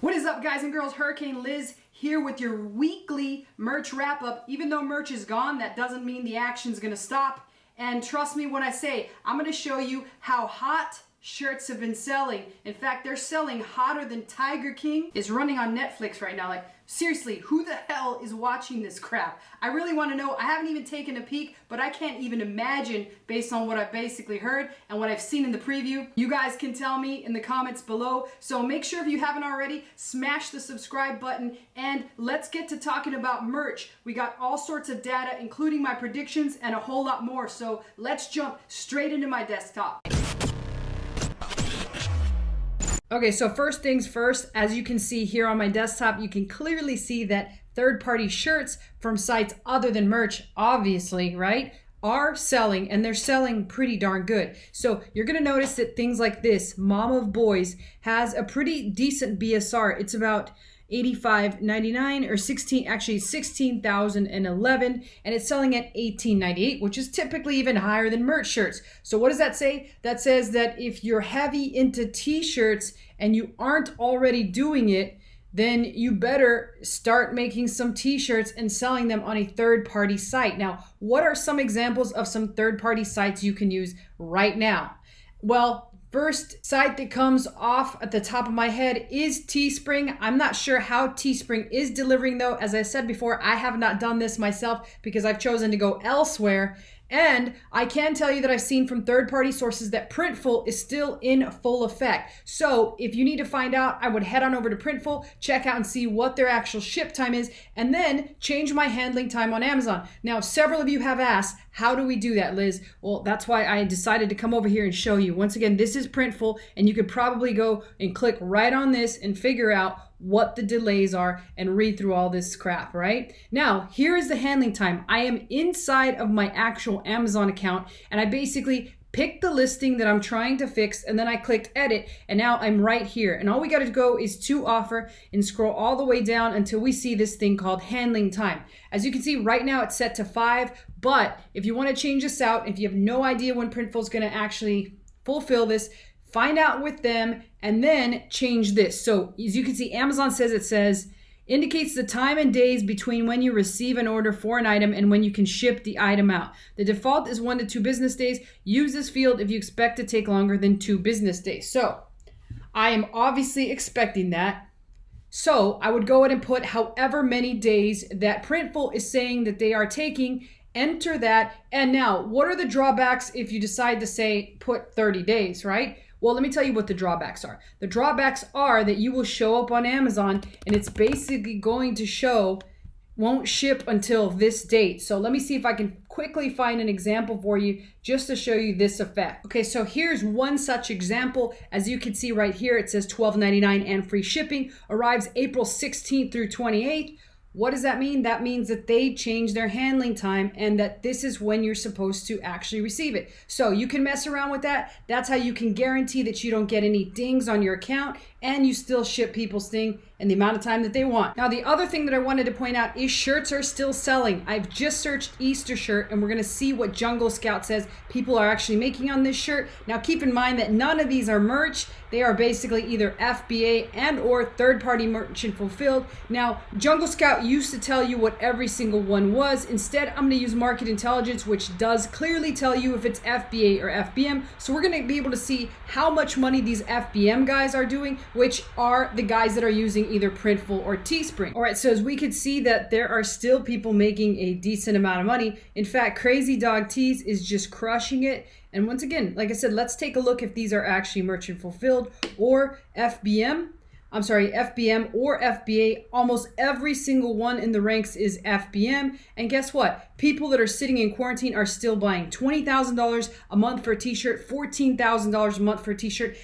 What is up, guys and girls? Hurricane Liz here with your weekly merch wrap up. Even though merch is gone, that doesn't mean the action's gonna stop. And trust me when I say, I'm gonna show you how hot shirts have been selling. In fact, they're selling hotter than Tiger King is running on Netflix right now. Like, seriously, who the hell is watching this crap? I really want to know. I haven't even taken a peek, but I can't even imagine based on what I've basically heard and what I've seen in the preview. You guys can tell me in the comments below. So make sure if you haven't already, smash the subscribe button and let's get to talking about merch. We got all sorts of data, including my predictions and a whole lot more. So let's jump straight into my desktop. Okay, so first things first, as you can see here on my desktop, you can clearly see that third-party shirts from sites other than merch, obviously, right, are selling, and they're selling pretty darn good. So you're gonna notice that things like this, Mom of Boys, has a pretty decent BSR. It's about $85.99 or 16,011, and it's selling at $18.98, which is typically even higher than merch shirts. So what does that say? That says that if you're heavy into t-shirts and you aren't already doing it, then you better start making some t-shirts and selling them on a third-party site. Now, what are some examples of some third-party sites you can use right now? Well, first site that comes off at the top of my head is Teespring. I'm not sure how Teespring is delivering though. As I said before, I have not done this myself because I've chosen to go elsewhere. And I can tell you that I've seen from third-party sources that Printful is still in full effect. So if you need to find out, I would head on over to Printful, check out and see what their actual ship time is, and then change my handling time on Amazon. Now, several of you have asked, how do we do that, Liz? Well, that's why I decided to come over here and show you. Once again, this is Printful, and you could probably go and click right on this and figure out what the delays are and read through all this crap, right? Now, here is the handling time. I am inside of my actual Amazon account, and I basically picked the listing that I'm trying to fix, and then I clicked edit, and now I'm right here. And all we got to go is to offer and scroll all the way down until we see this thing called handling time. As you can see, right now it's set to 5, but if you want to change this out, if you have no idea when Printful is going to actually fulfill this, find out with them and then change this. So as you can see, Amazon says indicates the time and days between when you receive an order for an item and when you can ship the item out. The default is 1 to 2 business days. Use this field if you expect to take longer than 2 business days. So I am obviously expecting that. So I would go ahead and put however many days that Printful is saying that they are taking, enter that. And now, what are the drawbacks if you decide to say put 30 days, right? Well, let me tell you what the drawbacks are. The drawbacks are that you will show up on Amazon and it's basically going to show won't ship until this date. So let me see if I can quickly find an example for you just to show you this effect. Okay, so here's one such example. As you can see right here, it says $12.99 and free shipping. Arrives April 16th through 28th. What does that mean? That means that they changed their handling time and that this is when you're supposed to actually receive it. So you can mess around with that. That's how you can guarantee that you don't get any dings on your account and you still ship people's thing in the amount of time that they want. Now, the other thing that I wanted to point out is shirts are still selling. I've just searched Easter shirt and we're gonna see what Jungle Scout says people are actually making on this shirt. Now, keep in mind that none of these are merch. They are basically either FBA and or third-party merchant fulfilled. Now, Jungle Scout used to tell you what every single one was. Instead, I'm gonna use Market Intelligence, which does clearly tell you if it's FBA or FBM. So we're gonna be able to see how much money these FBM guys are doing, which are the guys that are using either Printful or Teespring. All right, so as we could see that there are still people making a decent amount of money. In fact, Crazy Dog Tees is just crushing it. And once again, like I said, let's take a look if these are actually merchant fulfilled or FBM or FBA. Almost every single one in the ranks is FBM. And guess what? People that are sitting in quarantine are still buying $20,000 a month for a t-shirt, $14,000 a month for a t-shirt.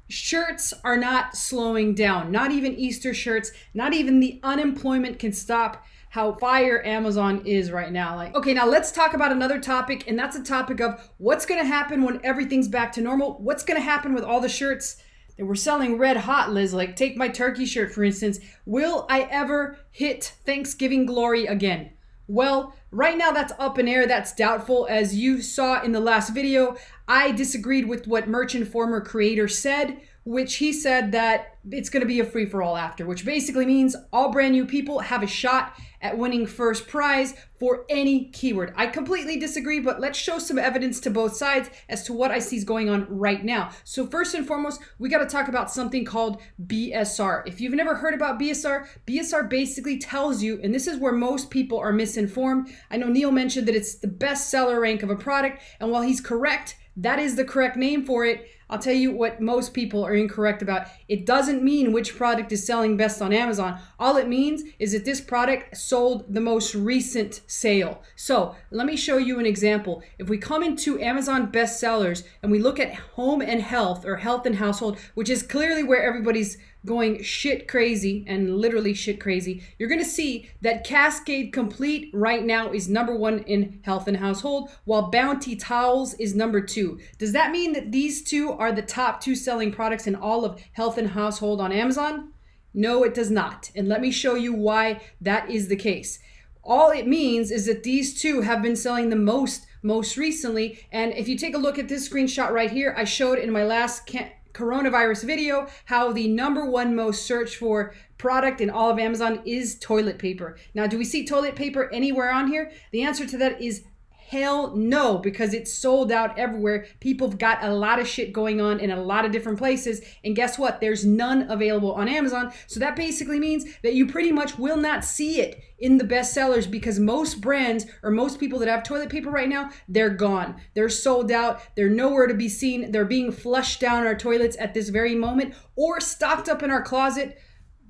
Shirts are not slowing down, not even Easter shirts, not even the unemployment can stop how fire Amazon is right now. Like, okay, now let's talk about another topic, and that's a topic of what's gonna happen when everything's back to normal. What's gonna happen with all the shirts that we're selling red hot, Liz? Like, take my turkey shirt, for instance. Will I ever hit Thanksgiving glory again? Well, right now that's up in air, that's doubtful. As you saw in the last video, I disagreed with what Merch Informer creator said, which he said that it's going to be a free-for-all after, which basically means all brand new people have a shot at winning first prize for any keyword. I completely disagree, but let's show some evidence to both sides as to what I see is going on right now. So first and foremost, we got to talk about something called BSR. If you've never heard about BSR, BSR basically tells you, and this is where most people are misinformed. I know Neil mentioned that it's the bestseller rank of a product, and while he's correct, that is the correct name for it. I'll tell you what most people are incorrect about. It doesn't mean which product is selling best on Amazon. All it means is that this product sold the most recent sale. So let me show you an example. If we come into Amazon bestsellers and we look at home and health, or health and household, which is clearly where everybody's going shit crazy, and literally shit crazy, you're gonna see that Cascade Complete right now is #1 in health and household, while Bounty Towels is #2. Does that mean that these two are the top 2 selling products in all of health and household on Amazon? No, it does not. And let me show you why that is the case. All it means is that these two have been selling the most recently. And if you take a look at this screenshot right here, I showed in my last coronavirus video how the #1 most searched for product in all of Amazon is toilet paper. Now, do we see toilet paper anywhere on here? The answer to that is hell no, because it's sold out everywhere. People have got a lot of shit going on in a lot of different places, and guess what? There's none available on Amazon. So that basically means that you pretty much will not see it in the bestsellers, because most brands or most people that have toilet paper right now, they're gone. They're sold out. They're nowhere to be seen. They're being flushed down our toilets at this very moment, or stocked up in our closet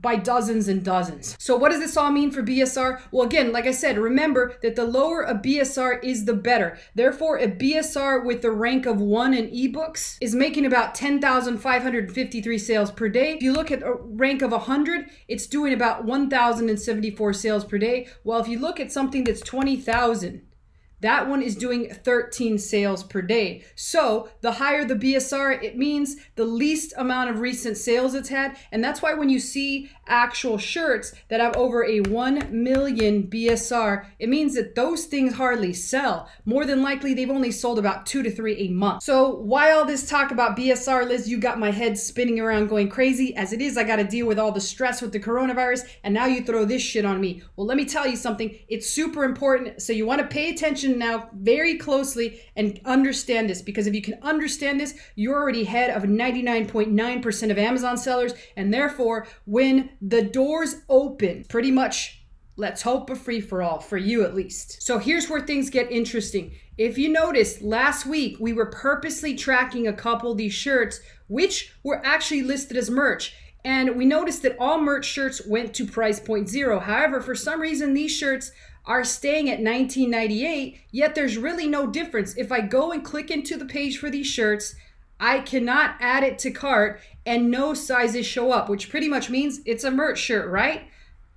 by dozens and dozens. So what does this all mean for BSR? Well, again, like I said, remember that the lower a BSR is, the better. Therefore, a BSR with the rank of 1 in ebooks is making about 10,553 sales per day. If you look at a rank of 100, it's doing about 1,074 sales per day. While if you look at something that's 20,000, that one is doing 13 sales per day. So the higher the BSR, it means the least amount of recent sales it's had. And that's why when you see actual shirts that have over a 1 million BSR, it means that those things hardly sell. More than likely, they've only sold about 2 to 3 a month. So why all this talk about BSR, Liz? You got my head spinning around going crazy. As it is, I got to deal with all the stress with the coronavirus, and now you throw this shit on me. Well, let me tell you something. It's super important. So you want to pay attention now very closely and understand this, because if you can understand this, you're already ahead of 99.9% of Amazon sellers, and therefore when the doors open, pretty much, let's hope a free-for-all for you at least. So here's where things get interesting. If you noticed, last week we were purposely tracking a couple of these shirts which were actually listed as merch. And we noticed that all merch shirts went to price point 0. However, for some reason, these shirts are staying at $19.98, yet there's really no difference. If I go and click into the page for these shirts, I cannot add it to cart and no sizes show up, which pretty much means it's a merch shirt, right?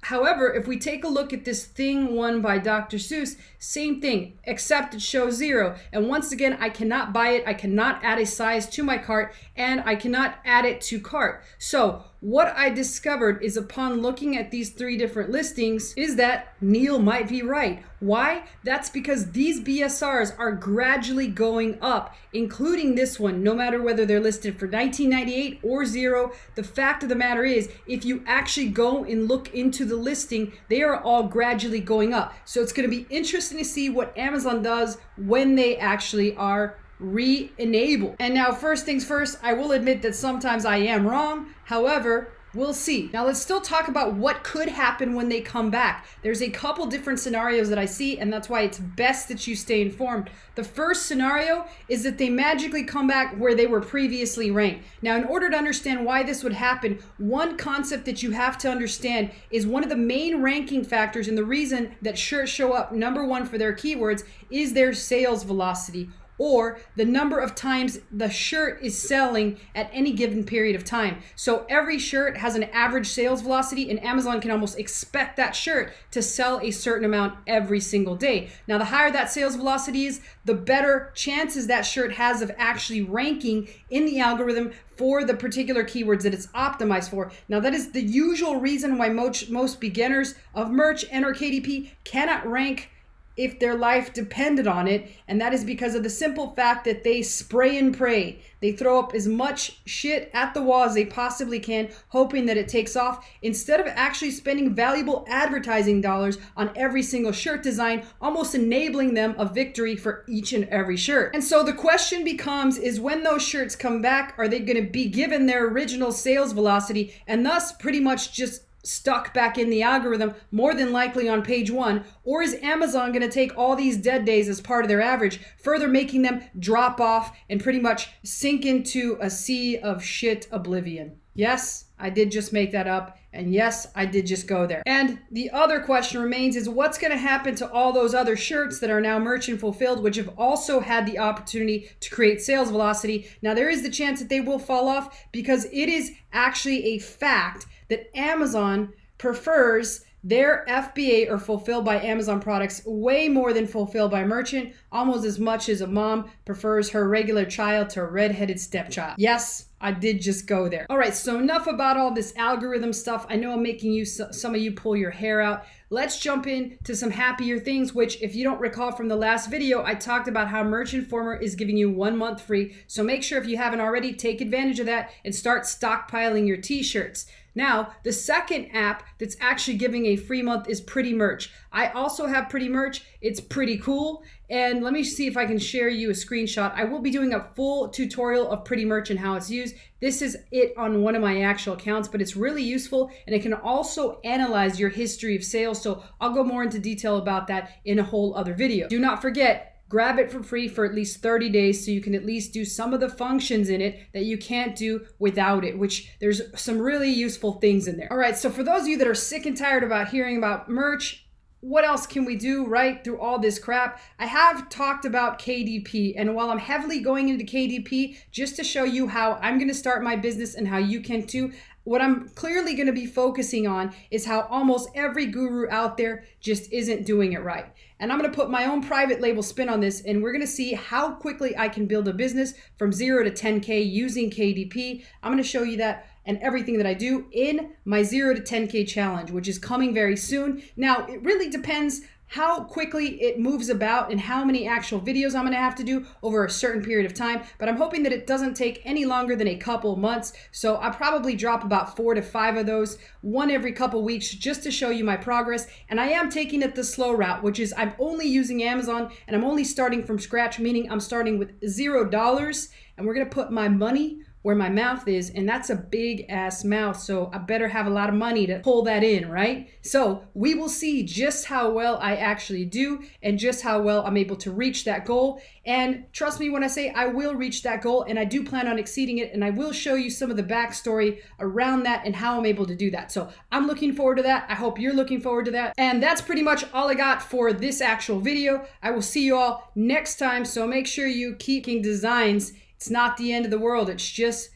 However, if we take a look at this Thing One by Dr. Seuss, same thing, except it shows 0. And once again, I cannot buy it, I cannot add a size to my cart, and I cannot add it to cart. So what I discovered is, upon looking at these 3 different listings, is that Neil might be right. Why? That's because these BSRs are gradually going up, including this one, no matter whether they're listed for $19.98 or 0. The fact of the matter is, if you actually go and look into the listing, they are all gradually going up. So it's going to be interesting to see what Amazon does when they actually are re-enabled. And now, first things first, I will admit that sometimes I am wrong. However, we'll see. Now let's still talk about what could happen when they come back. There's a couple different scenarios that I see, and that's why it's best that you stay informed. The first scenario is that they magically come back where they were previously ranked. Now, in order to understand why this would happen, one concept that you have to understand is one of the main ranking factors, and the reason that shirts show up #1 for their keywords is their sales velocity, or the number of times the shirt is selling at any given period of time. So every shirt has an average sales velocity, and Amazon can almost expect that shirt to sell a certain amount every single day. Now, the higher that sales velocity is, the better chances that shirt has of actually ranking in the algorithm for the particular keywords that it's optimized for. Now, that is the usual reason why most beginners of merch and or KDP cannot rank if their life depended on it. And that is because of the simple fact that they spray and pray. They throw up as much shit at the wall as they possibly can, hoping that it takes off, instead of actually spending valuable advertising dollars on every single shirt design, almost enabling them a victory for each and every shirt. And so the question becomes, is when those shirts come back, are they going to be given their original sales velocity and thus pretty much just stuck back in the algorithm, more than likely on page 1, or is Amazon going to take all these dead days as part of their average, further making them drop off and pretty much sink into a sea of shit oblivion? Yes, I did just make that up. And yes, I did just go there. And the other question remains is what's going to happen to all those other shirts that are now merchant fulfilled, which have also had the opportunity to create sales velocity? Now, there is the chance that they will fall off, because it is actually a fact that Amazon prefers their FBA, or fulfilled by Amazon products, way more than fulfilled by merchant, almost as much as a mom prefers her regular child to a redheaded stepchild. Yes, I did just go there. All right, so enough about all this algorithm stuff. I know I'm making some of you pull your hair out. Let's jump into some happier things, which, if you don't recall from the last video, I talked about how Merchant Former is giving you 1 month free. So make sure, if you haven't already, take advantage of that and start stockpiling your t-shirts. Now, the second app that's actually giving a free month is Pretty Merch. I also have Pretty Merch. It's pretty cool. And let me see if I can share you a screenshot. I will be doing a full tutorial of Pretty Merch and how it's used. This is it on one of my actual accounts, but it's really useful, and it can also analyze your history of sales. So I'll go more into detail about that in a whole other video. Do not forget, grab it for free for at least 30 days so you can at least do some of the functions in it that you can't do without it, which there's some really useful things in there. All right, so for those of you that are sick and tired about hearing about merch, what else can we do right through all this crap? I have talked about KDP, and while I'm heavily going into KDP just to show you how I'm going to start my business and how you can too, what I'm clearly going to be focusing on is how almost every guru out there just isn't doing it right. And I'm going to put my own private label spin on this, and we're going to see how quickly I can build a business from 0 to 10K using KDP. I'm going to show you that and everything that I do in my 0 to 10K challenge, which is coming very soon. Now, it really depends how quickly it moves about and how many actual videos I'm going to have to do over a certain period of time, but I'm hoping that it doesn't take any longer than a couple months. So I'll probably drop about 4 to 5 of those, one every couple weeks, just to show you my progress. And I am taking it the slow route, which is I'm only using Amazon, and I'm only starting from scratch, meaning I'm starting with $0, and we're going to put my money where my mouth is, and that's a big ass mouth, so I better have a lot of money to pull that in, right? So we will see just how well I actually do and just how well I'm able to reach that goal. And trust me when I say I will reach that goal, and I do plan on exceeding it, and I will show you some of the backstory around that and how I'm able to do that. So I'm looking forward to that. I hope you're looking forward to that. And that's pretty much all I got for this actual video. I will see you all next time, so make sure you keep making designs. It's not the end of the world. It's just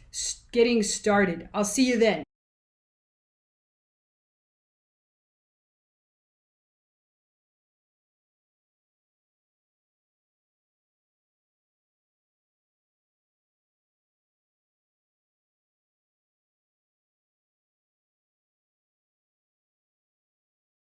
getting started. I'll see you then.